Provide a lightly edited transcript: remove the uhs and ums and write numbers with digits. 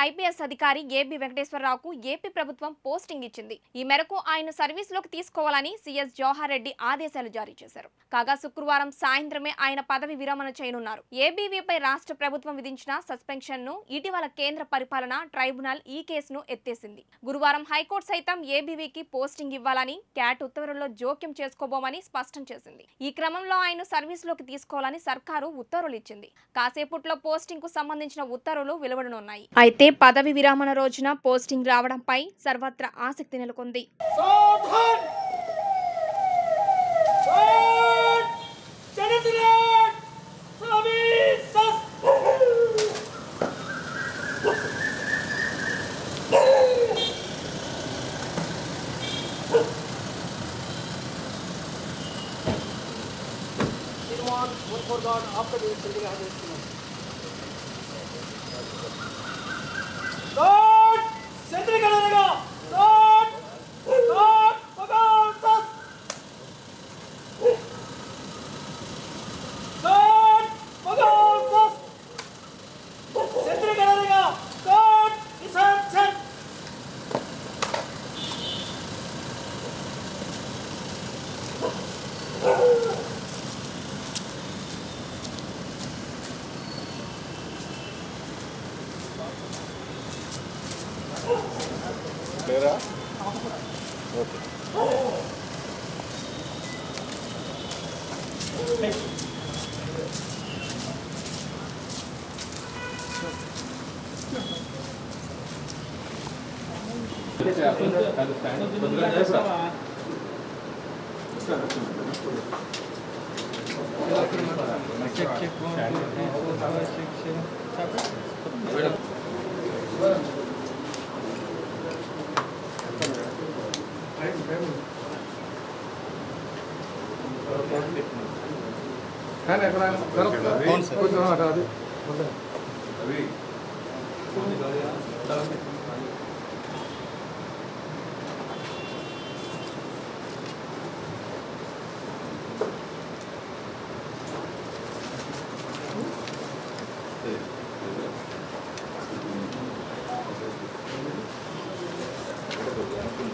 IPS అధికారి AB వెంకటేశ్వరరావుకు AP ప్రభుత్వం posting ఇచ్చింది. ఈ మేరకు ఆయన సర్వీస్లోకి తీసుకోవాలని సీఎస్ జవహర్ రెడ్డి ఆదేశాలు జారీ చేశారు. కాగా శుక్రవారం సాయంత్రమే ఆయన పదవి విరమణ చేయనున్నారు. ఏబీవీపై రాష్ట్ర ప్రభుత్వం విధించిన సస్పెన్షన్ ను ఇటీవల కేంద్ర పరిపాలనా ట్రైబ్యునల్ ఈ కేసును ఎత్తేసింది. గురువారం హైకోర్టు సైతం ఏబీవీకి పోస్టింగ్ ఇవ్వాలని క్యాట్ ఉత్తర్వుల్లో జోక్యం చేసుకోబోమని స్పష్టం చేసింది. ఈ క్రమంలో ఆయన సర్వీస్లోకి తీసుకోవాలని సర్కారు ఉత్తర్వులు ఇచ్చింది. కాసేపట్లో పోస్టింగ్ కు సంబంధించిన ఉత్తర్వులు వెలువడనున్నాయి. అయితే పదవి విరమణ రోజున పోస్టింగ్ రావడంపై సర్వత్రా ఆసక్తి నెలకొంది. for God after the building has been God Chandra Kanaraga God Bhagavan Sas God Bhagavan Sas Chandra Kanaraga God Isan Chan Clear? Okay. Kan